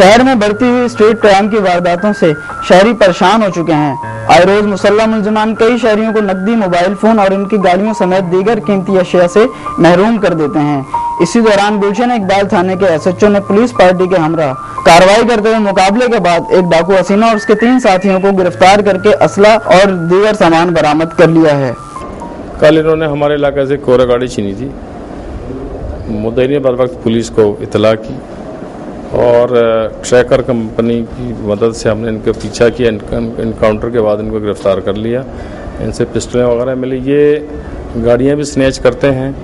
शहर में बढ़ती हुई स्ट्रीट क्राइम की वारदातों से शहरी परेशान हो चुके हैं। आए रोज मुसल्लह मुलजमान कई शहरियों को नकदी, मोबाइल फोन और उनकी गाड़ियों समेत दीगर कीमती अशिया से महरूम कर देते हैं। इसी दौरान गुलशन इकबाल थाने के SHO ने पुलिस पार्टी के हमरा कार्रवाई करते हुए मुकाबले के बाद एक डाकू हसीना और उसके 3 साथियों को गिरफ्तार करके असला और दीगर सामान बरामद कर लिया है। कल इन्होंने हमारे इलाके से कोरा गाड़ी छीनी थी। मुद्दई ने बर वक्त पुलिस को इतला की और ट्रैकर कंपनी की मदद से हमने इनका पीछा किया। इनकाउंटर के बाद इनको गिरफ्तार कर लिया। इनसे पिस्टलें वगैरह मिली। ये गाड़ियाँ भी स्नैच करते हैं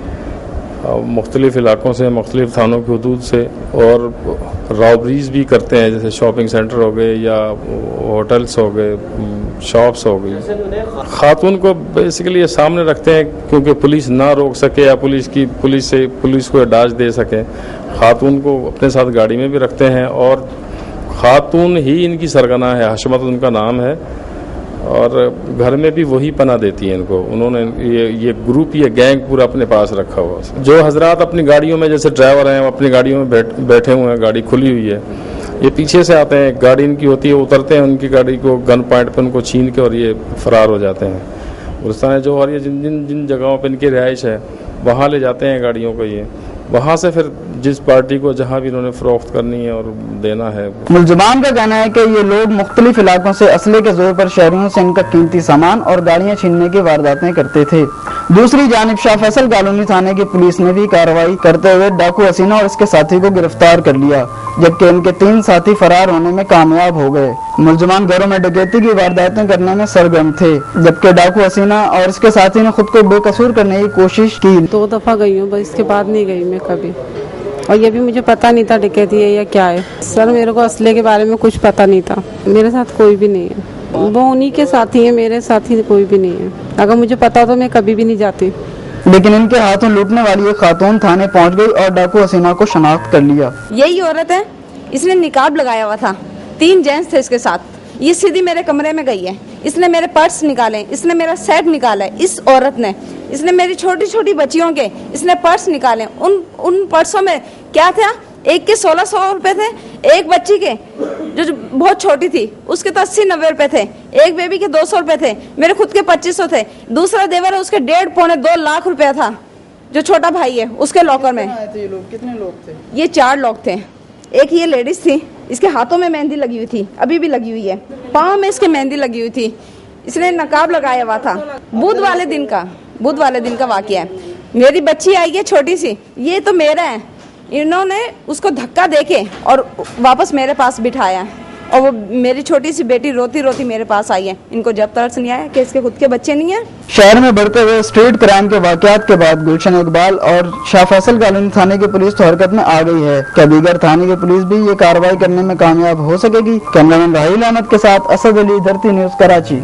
मुख्तलिफ इलाकों से, मुख्तलिफ थानों की हदूद से, और रॉबरीज भी करते हैं, जैसे शॉपिंग सेंटर हो गए या होटल्स हो गए, शॉप्स हो गई। खातून को बेसिकली ये सामने रखते हैं क्योंकि पुलिस ना रोक सके या पुलिस को डाज दे सके। खातून को अपने साथ गाड़ी में भी रखते हैं और खातून ही इनकी सरगना है, हशमत उनका नाम है, और घर में भी वही पना देती है इनको। उन्होंने ये ग्रुप, ये गैंग पूरा अपने पास रखा हुआ है। जो हजरात अपनी गाड़ियों में, जैसे ड्राइवर हैं, वो अपनी गाड़ियों में बैठे हुए हैं, गाड़ी खुली हुई है, ये पीछे से आते हैं, गाड़ी इनकी होती है, उतरते हैं उनकी गाड़ी को, गन पॉइंट पर उनको छीन के और ये फरार हो जाते हैं। गुलिस्तान जो, और ये जिन जगहों पर इनकी रिहाइश है वहाँ ले जाते हैं गाड़ियों को। ये वहाँ से फिर जिस पार्टी को जहाँ भी इन्होंने फरोख्त करनी है और देना है। मुलजमान का कहना है कि ये लोग मुख्तलिफ इलाकों से असले के जोर पर शहरियों से इनका कीमती सामान और गाड़ियाँ छीनने की वारदातें करते थे। दूसरी जानिब शाह फैसल कॉलोनी थाने की पुलिस ने भी कार्रवाई करते हुए डाकू हसीना और इसके साथी को गिरफ्तार कर लिया, जबकि इनके 3 साथी फरार होने में कामयाब हो गए। मुलजमान घरों में डकैती की वारदातें करने में सरगर्म थे, जबकि डाकू हसीना और इसके साथी ने खुद को बेकसूर करने की कोशिश की। 2 दफा गई हूँ, बस इसके बाद नहीं गई मैं कभी, और ये भी मुझे पता नहीं था डकैती है या क्या है। सर, मेरे को असले के बारे में कुछ पता नहीं था। मेरे साथ कोई भी नहीं है, वो उन्हीं के साथी है, मेरे साथी कोई भी नहीं है। अगर मुझे पता तो मैं कभी भी नहीं जाती। लेकिन इनके हाथों लूटने वाली एक खातून थाने पहुंच गई और डाकू हसीना को शनाख्त कर लिया। यही औरत है, इसने निकाब लगाया हुआ था, 3 जेंट्स थे इसके साथ। ये सीधी मेरे कमरे में गई है, इसने मेरे पर्स निकाले, इसने मेरा सेट निकाला है। इस औरत ने, इसने मेरी छोटी छोटी बच्चियों के इसने पर्स निकाले। उन पर्सों में क्या था, एक के 1600 रुपए थे, एक बच्ची के जो बहुत छोटी थी उसके तो 80-90 रुपए थे, एक बेबी के 200 रुपए थे, मेरे खुद के 2500 थे। दूसरा देवर है, उसके 1.5-2 लाख रुपया था, जो छोटा भाई है उसके लॉकर में। कितने लोग थे? ये 4 लोग थे। एक ये लेडीज थी, इसके हाथों में मेहंदी लगी हुई थी, अभी भी लगी हुई है, पाँव में इसके मेहंदी लगी हुई थी, इसने नकाब लगाया हुआ था। बुध वाले दिन का वाकया है। मेरी बच्ची आई है छोटी सी, ये तो मेरा है, इन्होंने उसको धक्का देके और वापस मेरे पास बिठाया, और वो मेरी छोटी सी बेटी रोती रोती मेरे पास आई है। इनको जब तरस नहीं आया कि इसके खुद के बच्चे नहीं है। शहर में बढ़ते हुए स्ट्रीट क्राइम के वाकयात के बाद गुलशन इकबाल और शाह फैसल कॉलोनी थाने की पुलिस तो हरकत में आ गई है। क्या दीगर थाने की पुलिस भी ये कार्रवाई करने में कामयाब हो सकेगी? कैमरामैन राहिल अहमद के साथ असद अली, धरती न्यूज़, कराची।